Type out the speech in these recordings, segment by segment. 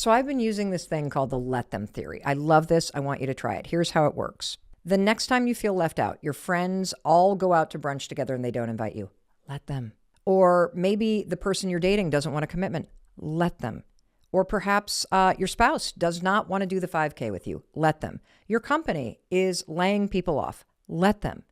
So I've been using this thing called the let them theory. I love this. I want you to try it. Here's how it works. The next time you feel left out, your friends all go out to brunch together and they don't invite you. Let them. Or maybe the person you're dating doesn't want a commitment. Let them. Or perhaps your spouse does not want to do the 5K with you. Let them. Your company is laying people off. Let them.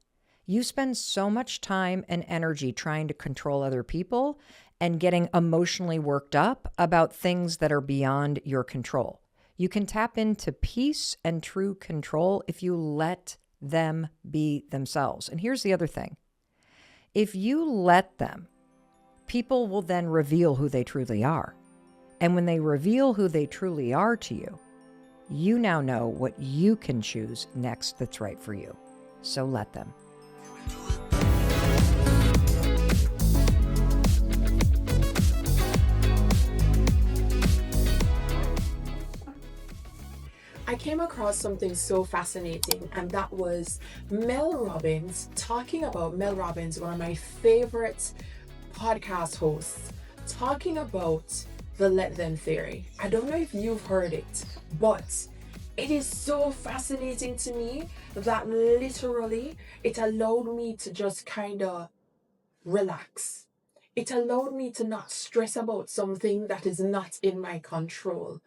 You spend so much time and energy trying to control other people and getting emotionally worked up about things that are beyond your control. You can tap into peace and true control if you let them be themselves. And here's the other thing. If you let them, people will then reveal who they truly are. And when they reveal who they truly are to you, you now know what you can choose next that's right for you. So let them. I came across something so fascinating, and that was Mel Robbins talking about Mel Robbins, one of my favorite podcast hosts, talking about the let them theory. I don't know if you've heard it, but it is so fascinating to me that literally it allowed me to just kind of relax. It allowed me to not stress about something that is not in my control.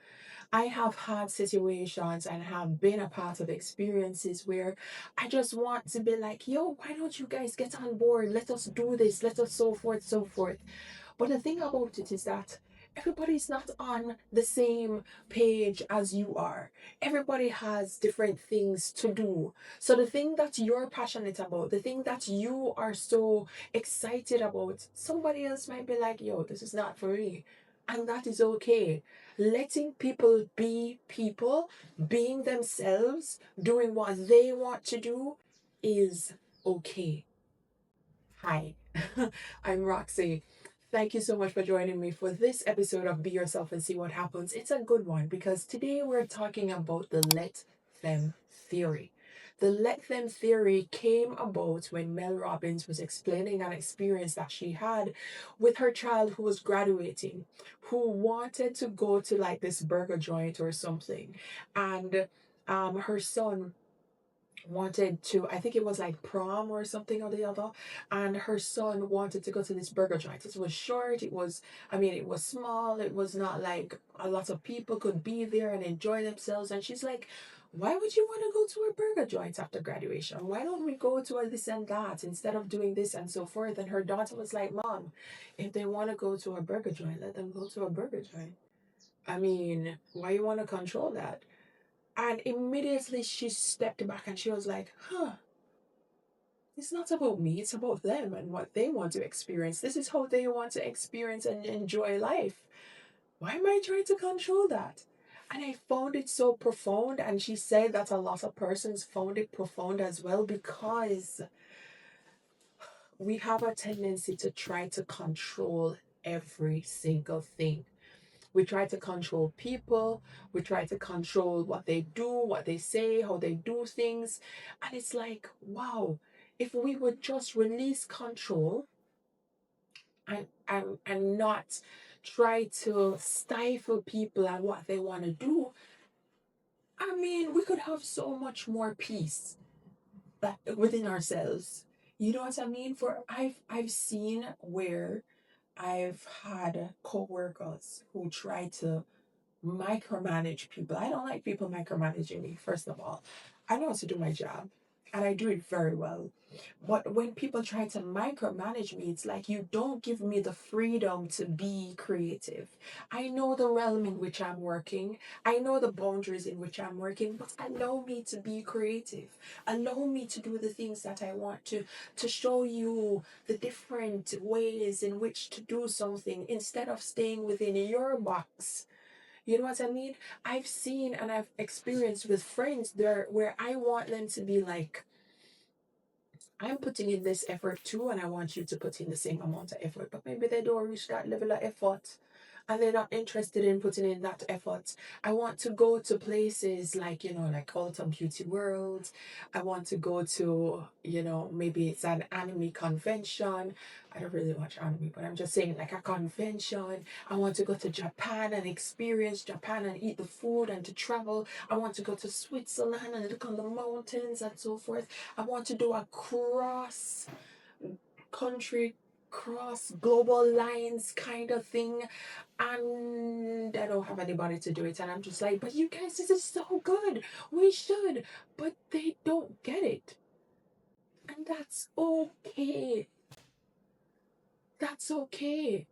I have had situations and have been a part of experiences where I just want to be like, yo, why don't you guys get on board? Let us do this. Let us so forth, so forth. But the thing about it is that everybody's not on the same page as you are. Everybody has different things to do. So the thing that you're passionate about, the thing that you are so excited about, somebody else might be like, yo, this is not for me. And that is okay. Letting people be people, being themselves, doing what they want to do is okay. Hi, I'm Roxy. Thank you so much for joining me for this episode of Be Yourself and See What Happens. It's a good one because today we're talking about the let them theory. The let them theory came about when Mel Robbins was explaining an experience that she had with her child who was graduating, who wanted to go to like this burger joint or something. And her son wanted to, I think it was like prom or something or the other, and her son wanted to go to this burger joint. It was short, it was small, it was not like a lot of people could be there and enjoy themselves. And she's like, why would you want to go to a burger joint after graduation? Why don't we go to a this and that instead of doing this and so forth? And her daughter was like, Mom, if they want to go to a burger joint, let them go to a burger joint. I mean, why you want to control that? And immediately she stepped back and she was like, it's not about me, it's about them and what they want to experience. This is how they want to experience and enjoy life. Why am I trying to control that? And I found it so profound. And she said that a lot of persons found it profound as well because we have a tendency to try to control every single thing. We try to control people. We try to control what they do, what they say, how they do things. And it's like, wow, if we would just release control and not try to stifle people and what they want to do, I mean, we could have so much more peace that within ourselves. You know what I mean? For I've seen where I've had coworkers who try to micromanage people. I don't like people micromanaging me, first of all. I know how to do my job and I do it very well. But when people try to micromanage me, it's like you don't give me the freedom to be creative. I know the realm in which I'm working, I know the boundaries in which I'm working, but allow me to be creative. Allow me to do the things that I want to show you the different ways in which to do something instead of staying within your box. You know what I mean? I've seen and I've experienced with friends there where I want them to be like, I'm putting in this effort too, and I want you to put in the same amount of effort, but maybe they don't reach that level of effort. and they're not interested in putting in that effort. I want to go to places like, like Autumn Beauty World. I want to go to, maybe it's an anime convention. I don't really watch anime, but I'm just saying, like a convention. I want to go to Japan and experience Japan and eat the food and to travel. I want to go to Switzerland and look on the mountains and so forth. I want to do a cross country, cross global lines kind of thing. And I don't have anybody to do it. And I'm just like, but you guys, this is so good. We should. But they don't get it. And that's okay. That's okay.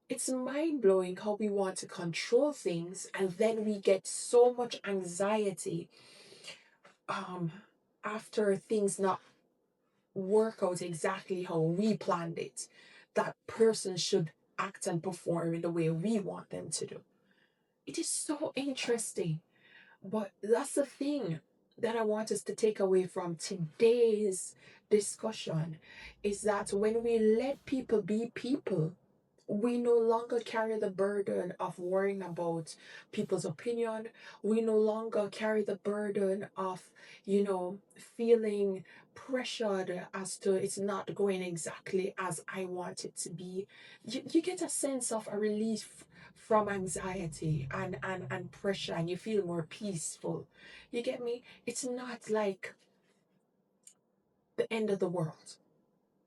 It's mind blowing how we want to control things and then we get so much anxiety um after things not work out exactly how we planned it. That person should act and perform in the way we want them to do. It is so interesting. But that's the thing that I want us to take away from today's discussion is that when we let people be people, we no longer carry the burden of worrying about people's opinion. We no longer carry the burden of, feeling pressured as to it's not going exactly as I want it to be. You get a sense of a relief from anxiety and pressure, and you feel more peaceful. You get me? It's not like the end of the world.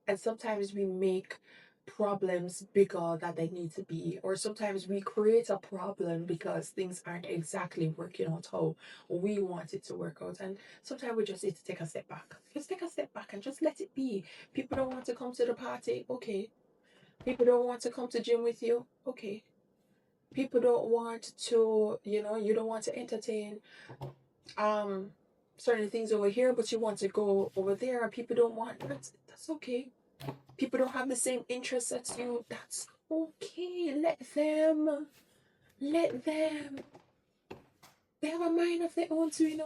And sometimes we make problems bigger than they need to be, or sometimes we create a problem because things aren't exactly working out how we want it to work out. And sometimes we just need to take a step back. Just take a step back and just let it be. People don't want to come to the party, okay. People don't want to come to gym with you, okay. People don't want to, you don't want to entertain um certain things over here, but you want to go over there, and people don't want that's okay. People don't have the same interests as you. That's okay. Let them. Let them. They have a mind of their own too,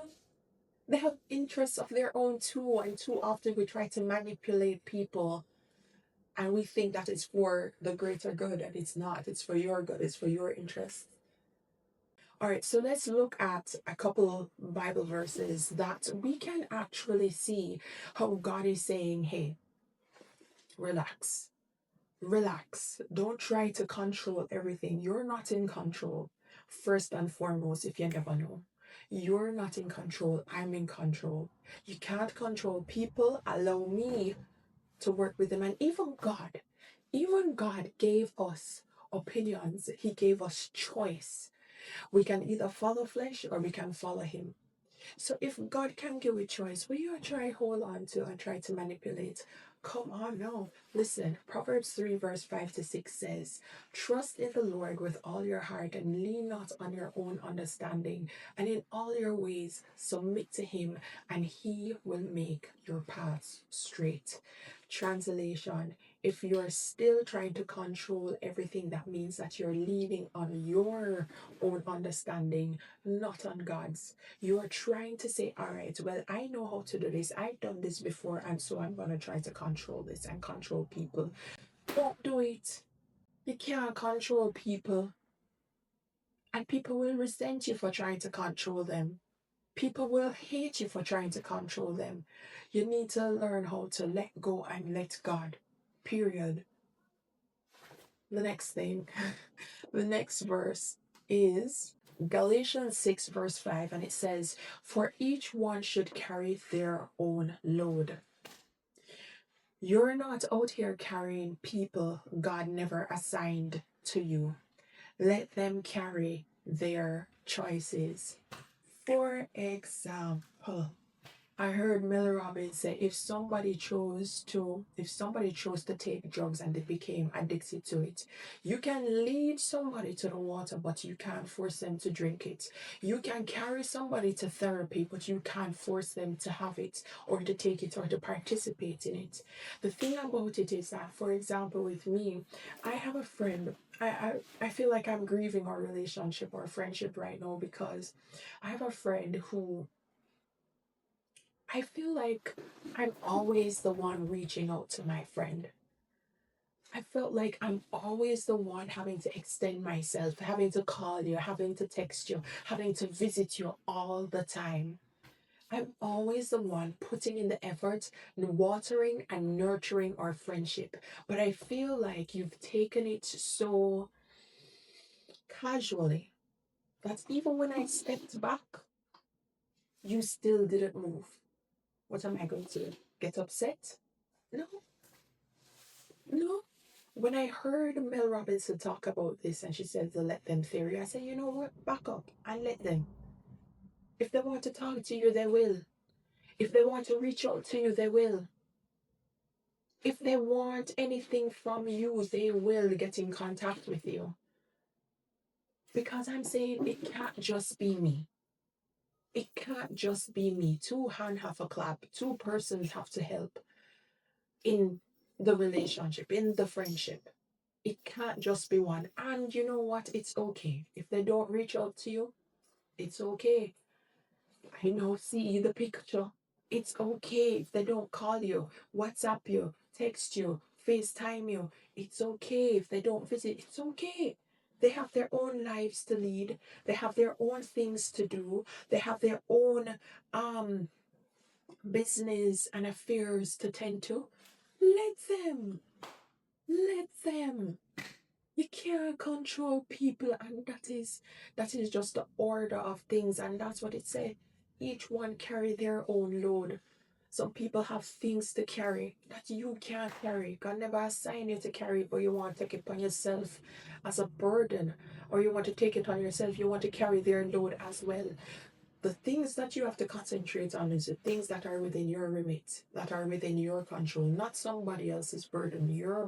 They have interests of their own too. And too often we try to manipulate people and we think that it's for the greater good, and it's not. It's for your good. It's for your interest. All right, so let's look at a couple Bible verses that we can actually see how God is saying, hey, relax. Relax. Don't try to control everything. You're not in control. First and foremost, if you never know, you're not in control. I'm in control. You can't control people. Allow me to work with them. And even God gave us opinions. He gave us choice. We can either follow flesh or we can follow Him. So if God can give you a choice, will you try hold on to and try to manipulate? Come on, no. Listen, Proverbs 3 verse 5 to 6 says, trust in the Lord with all your heart and lean not on your own understanding, and in all your ways submit to Him, and He will make your paths straight. Translation, if you're still trying to control everything, that means that you're leaning on your own understanding, not on God's. You are trying to say, all right, well, I know how to do this. I've done this before, and so I'm going to try to control this and control people. Don't do it. You can't control people. And people will resent you for trying to control them. People will hate you for trying to control them. You need to learn how to let go and let God. Period. The next thing, the next verse is Galatians 6, verse 5, and it says, for each one should carry their own load. You're not out here carrying people God never assigned to you. Let them carry their choices. For example, I heard Mel Robbins say if somebody chose to take drugs and they became addicted to it, you can lead somebody to the water, but you can't force them to drink it. You can carry somebody to therapy, but you can't force them to have it or to take it or to participate in it. The thing about it is that, for example, with me, I have a friend. I feel like I'm grieving our relationship or friendship right now because I have a friend who I feel like I'm always the one reaching out to my friend. I felt like I'm always the one having to extend myself, having to call you, having to text you, having to visit you all the time. I'm always the one putting in the effort, watering and nurturing our friendship. But I feel like you've taken it so casually that even when I stepped back, you still didn't move. What am I going to get upset? No, no. When I heard Mel Robinson talk about this and she said the let them theory, I said, you know what? Back up and let them. If they want to talk to you, they will. If they want to reach out to you, they will. If they want anything from you, they will get in contact with you. Because I'm saying it can't just be me. It can't just be me. Two hands have a clap. Two persons have to help in the relationship, in the friendship. It can't just be one. And you know what? It's okay. If they don't reach out to you, it's okay. I know, see the picture. It's okay if they don't call you, WhatsApp you, text you, FaceTime you. It's okay if they don't visit. It's okay. They have their own lives to lead. They have their own things to do. They have their own um business and affairs to tend to. Let them. Let them. You can't control people, and that is just the order of things, and that's what it said. Each one carry their own load. Some people have things to carry that you can't carry. God never assigned you to carry it, but you want to take it upon yourself as a burden, or you want to take it on yourself. You want to carry their load as well. The things that you have to concentrate on is the things that are within your remit, that are within your control, not somebody else's burden, your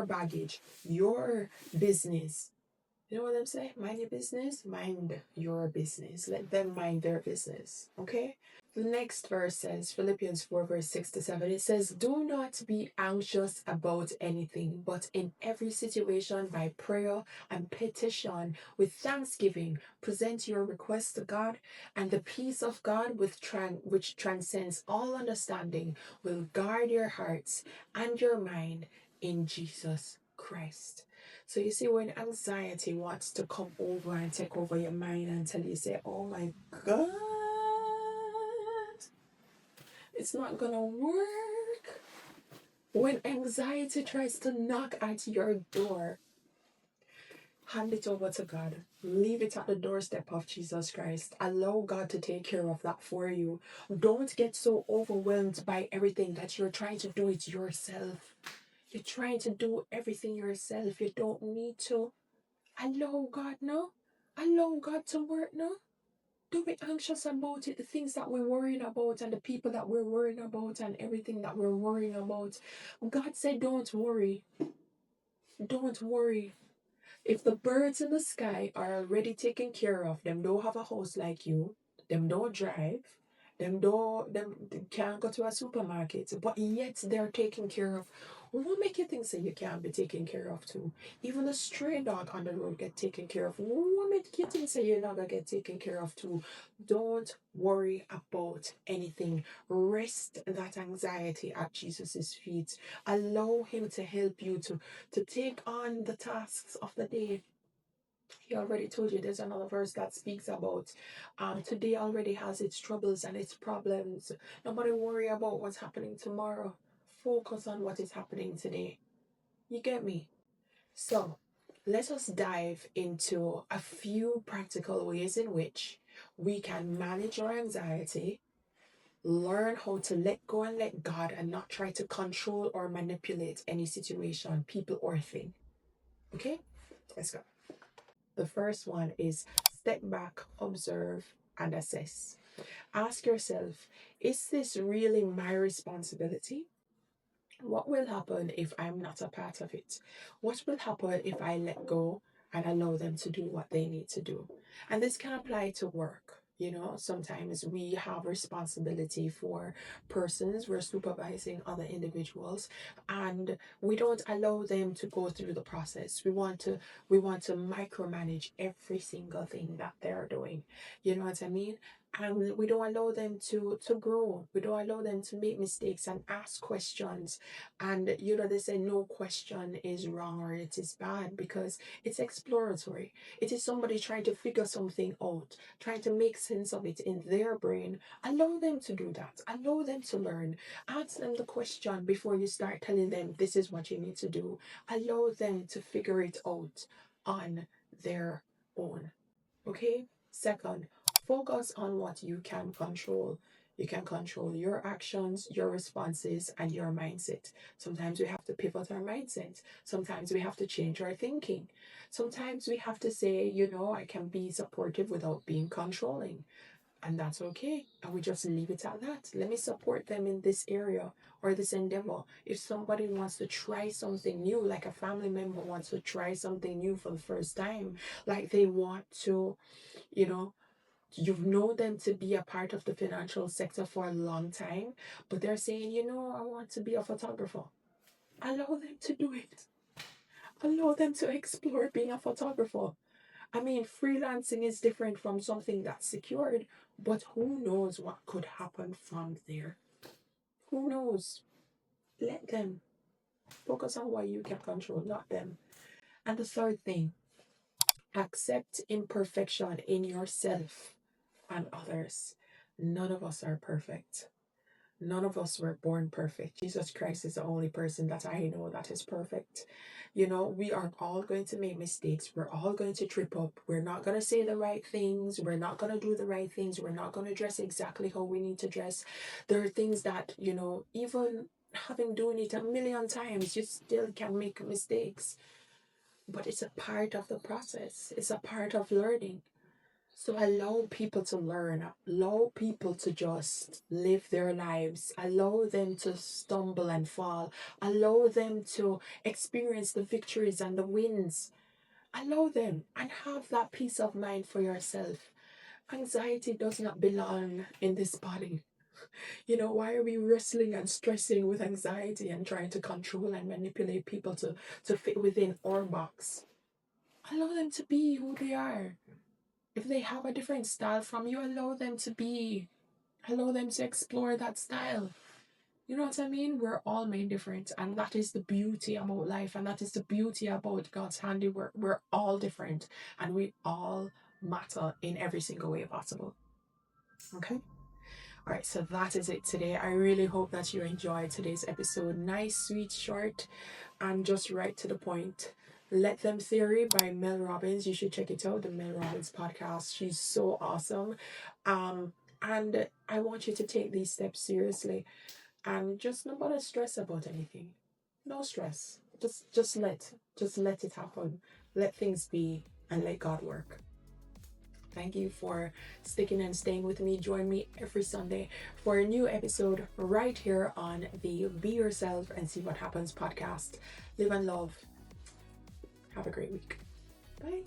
baggage, your business. You know what I'm saying? Mind your business, mind your business. Let them mind their business. Okay? The next verse says, Philippians 4, verse 6 to 7, it says, do not be anxious about anything, but in every situation by prayer and petition with thanksgiving, present your requests to God, and the peace of God which transcends all understanding will guard your hearts and your mind in Jesus Christ. So you see, when anxiety wants to come over and take over your mind until you say, oh my God, it's not gonna work. When anxiety tries to knock at your door, hand it over to God. Leave it at the doorstep of Jesus Christ. Allow God to take care of that for you. Don't get so overwhelmed by everything that you're trying to do it yourself. You're trying to do everything yourself. You don't need to. Allow God now. Allow God to work now. Don't be anxious about it. The things that we're worrying about and the people that we're worrying about and everything that we're worrying about. God said, don't worry. Don't worry. If the birds in the sky are already taken care of, them don't have a house like you, them don't drive, them can't go to a supermarket, but yet they're taken care of. What make you think so you can't be taken care of too? Even a stray dog on the road get taken care of. What make you think so you're not gonna get taken care of too? Don't worry about anything. Rest that anxiety at Jesus' feet. Allow him to help you to take on the tasks of the day. He already told you there's another verse that speaks about today already has its troubles and its problems. Nobody worry about what's happening tomorrow. Focus on what is happening today. You get me? So let us dive into a few practical ways in which we can manage our anxiety, learn how to let go and let God and not try to control or manipulate any situation, people, or thing. Okay? Let's go. The first one is step back, observe, and assess. Ask yourself, is this really my responsibility? What will happen if I'm not a part of it? What will happen if I let go and allow them to do what they need to do? And this can apply to work. You know, sometimes we have responsibility for persons, we're supervising other individuals, and we don't allow them to go through the process. We want to micromanage every single thing that they're doing. You know what I mean? And we don't allow them to grow. We don't allow them to make mistakes and ask questions. And they say no question is wrong or it is bad because it's exploratory. It is somebody trying to figure something out, trying to make sense of it in their brain. Allow them to do that. Allow them to learn. Ask them the question before you start telling them this is what you need to do. Allow them to figure it out on their own. Okay? Second, focus on what you can control. You can control your actions, your responses, and your mindset. Sometimes we have to pivot our mindset. Sometimes we have to change our thinking. Sometimes we have to say, I can be supportive without being controlling. And that's okay. And we just leave it at that. Let me support them in this area or this endeavor. If somebody wants to try something new, like a family member wants to try something new for the first time, like they want to, you know, you've known them to be a part of the financial sector for a long time, but they're saying, I want to be a photographer. Allow them to do it. Allow them to explore being a photographer. I mean, freelancing is different from something that's secured, but who knows what could happen from there? Who knows? Let them focus on what you can control, not them. And the third thing, accept imperfection in yourself and others. None of us are perfect. None of us were born perfect. Jesus Christ is the only person that I know that is perfect. We are all going to make mistakes. We're all going to trip up. We're not going to say the right things. We're not going to do the right things. We're not going to dress exactly how we need to dress. There are things that, even having doing it a million times, you still can make mistakes. But it's a part of the process. It's a part of learning. So allow people to learn, allow people to just live their lives, allow them to stumble and fall, allow them to experience the victories and the wins. Allow them and have that peace of mind for yourself. Anxiety does not belong in this body. Why are we wrestling and stressing with anxiety and trying to control and manipulate people to fit within our box? Allow them to be who they are. If they have a different style from you, allow them to be. Allow them to explore that style. You know what I mean? We're all made different, and that is the beauty about life, and that is the beauty about God's handiwork. We're all different, and we all matter in every single way possible. Okay? All right, so that is it today. I really hope that you enjoyed today's episode. Nice, sweet, short, and just right to the point. Let Them Theory by Mel Robbins. You should check it out, the Mel Robbins podcast. She's so awesome. And I want you to take these steps seriously and just not bother stress about anything. No stress. Just let it happen. Let things be and let God work. Thank you for sticking and staying with me. Join me every Sunday for a new episode right here on the Be Yourself and See What Happens podcast. Live and love. Have a great week. Bye.